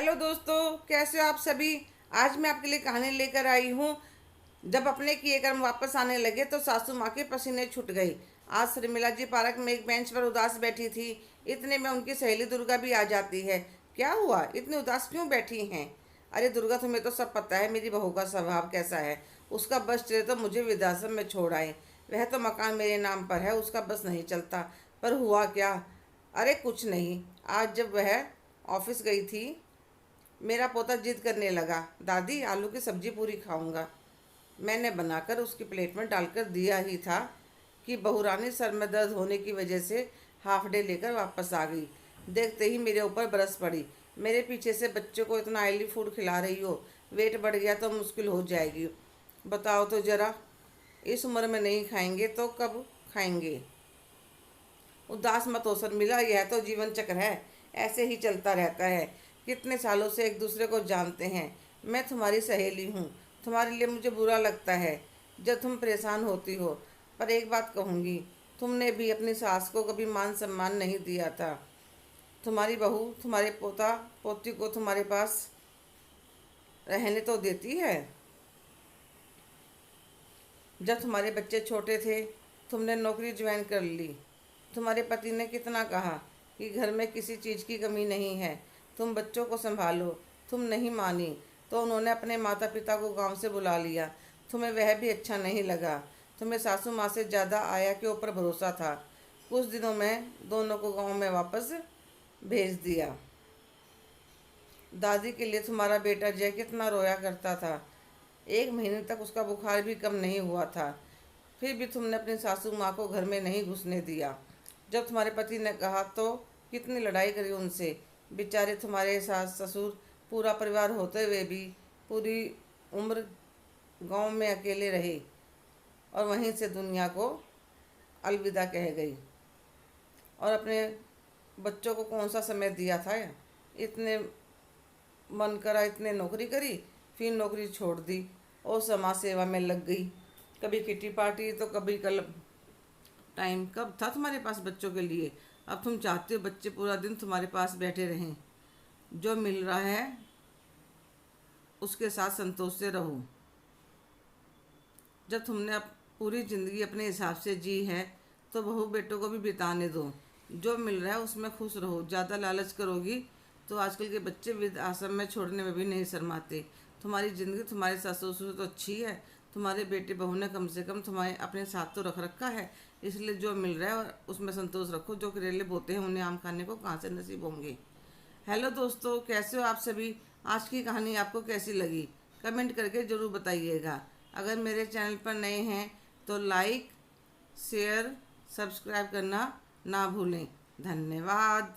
Hello दोस्तों, कैसे हो आप सभी। आज मैं आपके लिए कहानी लेकर आई हूँ। जब अपने किए कर्म वापस आने लगे तो सासू माँ के पसीने छूट गई। आज शर्मिला जी पार्क में एक बेंच पर उदास बैठी थी। इतने में उनकी सहेली दुर्गा भी आ जाती है। क्या हुआ, इतनी उदास क्यों बैठी हैं? अरे दुर्गा, तुम्हें तो सब पता है मेरी बहू का स्वभाव कैसा है। उसका बस चले तो मुझे वृद्धाश्रम में छोड़ आए। वह तो मकान मेरे नाम पर है, उसका बस नहीं चलता। पर हुआ क्या? अरे कुछ नहीं। आज जब वह ऑफिस गई थी, मेरा पोता जिद करने लगा, दादी आलू की सब्जी पूरी खाऊंगा। मैंने बनाकर उसकी प्लेट में डालकर दिया ही था कि बहुरानी सर में दर्द होने की वजह से हाफ डे लेकर वापस आ गई। देखते ही मेरे ऊपर बरस पड़ी। मेरे पीछे से बच्चों को इतना ऑयली फूड खिला रही हो, वेट बढ़ गया तो मुश्किल हो जाएगी। बताओ तो ज़रा, इस उम्र में नहीं खाएंगे तो कब खाएंगे? उदास मत हो शर्मिला, यह तो जीवन चक्र है, ऐसे ही चलता रहता है। कितने सालों से एक दूसरे को जानते हैं। मैं तुम्हारी सहेली हूँ। तुम्हारे लिए मुझे बुरा लगता है जब तुम परेशान होती हो। पर एक बात कहूँगी, तुमने भी अपनी सास को कभी मान सम्मान नहीं दिया था। तुम्हारी बहू तुम्हारे पोता पोती को तुम्हारे पास रहने तो देती है। जब तुम्हारे बच्चे छोटे थे तुमने नौकरी ज्वाइन कर ली। तुम्हारे पति ने कितना कहा कि घर में किसी चीज़ की कमी नहीं है, तुम बच्चों को संभालो। तुम नहीं मानी तो उन्होंने अपने माता पिता को गांव से बुला लिया। तुम्हें वह भी अच्छा नहीं लगा। तुम्हें सासू माँ से ज़्यादा आया के ऊपर भरोसा था। कुछ दिनों में दोनों को गांव में वापस भेज दिया। दादी के लिए तुम्हारा बेटा जय कितना रोया करता था। एक महीने तक उसका बुखार भी कम नहीं हुआ था। फिर भी तुमने अपनी सासू माँ को घर में नहीं घुसने दिया। जब तुम्हारे पति ने कहा तो कितनी लड़ाई करी उनसे। बेचारे तुम्हारे सास ससुर पूरा परिवार होते हुए भी पूरी उम्र गांव में अकेले रहे और वहीं से दुनिया को अलविदा कह गई। और अपने बच्चों को कौन सा समय दिया था? इतने मन करा इतने नौकरी करी, फिर नौकरी छोड़ दी और समाज सेवा में लग गई। कभी किटी पार्टी तो कभी क्लब। टाइम कब था तुम्हारे पास बच्चों के लिए? अब तुम चाहते हो बच्चे पूरा दिन तुम्हारे पास बैठे रहें। जो मिल रहा है उसके साथ संतोष से रहो। जब तुमने अब पूरी ज़िंदगी अपने हिसाब से जी है तो बहू बेटों को भी बिताने दो। जो मिल रहा है उसमें खुश रहो। ज़्यादा लालच करोगी तो आजकल के बच्चे वृद्ध आश्रम में छोड़ने में भी नहीं शर्माते। तुम्हारी ज़िंदगी तुम्हारे सास ससुर तो अच्छी है, तुम्हारे बेटे बहू ने कम से कम तुम्हारे अपने साथ तो रख रखा है। इसलिए जो मिल रहा है उसमें संतोष रखो। जो करेले बोते हैं उन्हें आम खाने को कहाँ से नसीब होंगे। हेलो दोस्तों, कैसे हो आप सभी। आज की कहानी आपको कैसी लगी कमेंट करके ज़रूर बताइएगा। अगर मेरे चैनल पर नए हैं तो लाइक शेयर सब्सक्राइब करना ना भूलें। धन्यवाद।